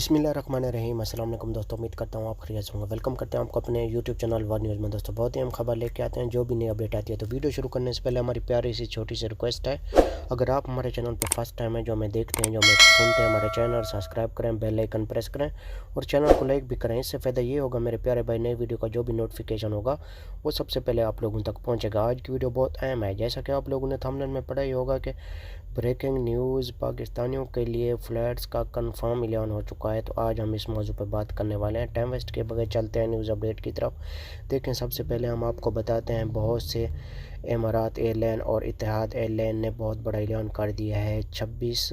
बिस्मिल्लाहिर्रहमानिर्रहीम। अस्सलाम वालेकुम दोस्तों, उम्मीद करता हूँ आप खैरियत से होंगे। वेलकम करते हैं आपको अपने यूट्यूब चैनल वर न्यूज़ में। दोस्तों बहुत ही हम खबर लेके आते हैं, जो भी नई अपडेट आती है। तो वीडियो शुरू करने से पहले हमारी प्यारी सी छोटी सी रिक्वेस्ट है, अगर आप हमारे चैनल पर फर्स्ट टाइम है, जो हमें देखते हैं, जो हमें सुनते हैं, हमारे चैनल सब्सक्राइब करें, बेल आइकन प्रेस करें और चैनल को लाइक भी करें। इससे फ़ायदा ये होगा मेरे प्यारे भाई, नई वीडियो का जो भी नोटिफिकेशन होगा वो सबसे पहले आप लोगों तक पहुँचेगा। आज की वीडियो बहुत अहम है, जैसा कि आप लोगों ने थंबनेल में पढ़ा ही होगा कि ब्रेकिंग न्यूज़, पाकिस्तानियों के लिए फ़्लाइट्स का कंफर्म ऐलान हो चुका है। तो आज हम इस मौजू पर बात करने वाले हैं। टाइम वेस्ट के बगैर चलते हैं न्यूज़ अपडेट की तरफ। देखें, सबसे पहले हम आपको बताते हैं, बहुत से इमारात एयरलाइन और इतिहाद एयरलाइन ने बहुत बड़ा ऐलान कर दिया है। 26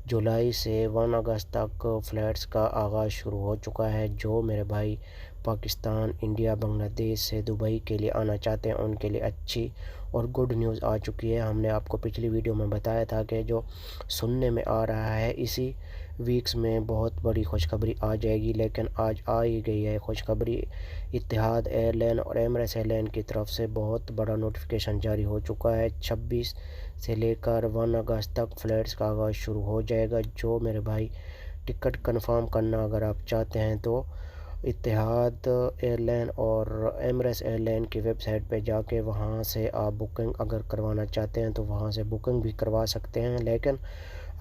जुलाई से 1 अगस्त तक फ़्लाइट्स का आगाज़ शुरू हो चुका है। जो मेरे भाई पाकिस्तान, इंडिया, बांग्लादेश से दुबई के लिए आना चाहते हैं, उनके लिए अच्छी और गुड न्यूज़ आ चुकी है। हमने आपको पिछली वीडियो में बताया था कि जो सुनने में आ रहा है, इसी वीक्स में बहुत बड़ी खुशखबरी आ जाएगी, लेकिन आज आ ही गई है खुशखबरी। इतिहाद एयरलाइन और एमरेट्स एयरलाइन की तरफ से बहुत बड़ा नोटिफिकेशन जारी हो चुका है। 26 से लेकर 1 अगस्त तक फ़्लाइट्स का आगाज़ शुरू हो जाएगा। जो मेरे भाई टिकट कंफर्म करना अगर आप चाहते हैं तो इतिहाद एयरलाइन और एमरेट्स एयरलाइन की वेबसाइट पे जाके वहाँ से आप बुकिंग अगर करवाना चाहते हैं तो वहाँ से बुकिंग भी करवा सकते हैं। लेकिन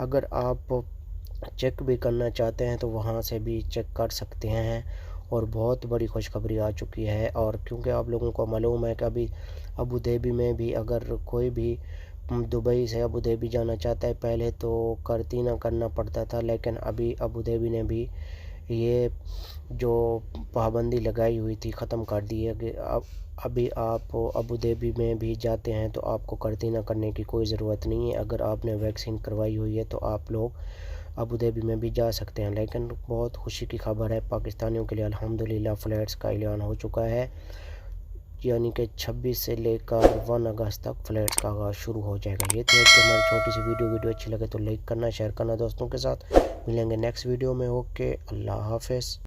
अगर आप चेक भी करना चाहते हैं तो वहाँ से भी चेक कर सकते हैं। और बहुत बड़ी खुशखबरी आ चुकी है। और क्योंकि आप लोगों को मालूम है कि अभी अबू धाबी में भी अगर कोई भी दुबई से अबू धाबी जाना चाहता है, पहले तो करतीना करना पड़ता था, लेकिन अभी अबू धाबी ने भी ये जो पाबंदी लगाई हुई थी ख़त्म कर दी है कि अब अभी आप अबू धाबी में भी जाते हैं तो आपको करतीना करने की कोई ज़रूरत नहीं है। अगर आपने वैक्सीन करवाई हुई है तो आप लोग अबू धाबी में भी जा सकते हैं। लेकिन बहुत खुशी की खबर है पाकिस्तानियों के लिए, अल्हम्दुलिल्लाह फ़्लाइट्स का ऐलान हो चुका है, यानी कि 26 से लेकर 1 अगस्त तक फ़्लाइट्स का आगाज़ शुरू हो जाएगा। ये थी कि हमारी छोटी सी वीडियो अच्छी लगे तो लाइक करना, शेयर करना दोस्तों के साथ। मिलेंगे नेक्स्ट वीडियो में। ओके, अल्लाह हाफ़िज़।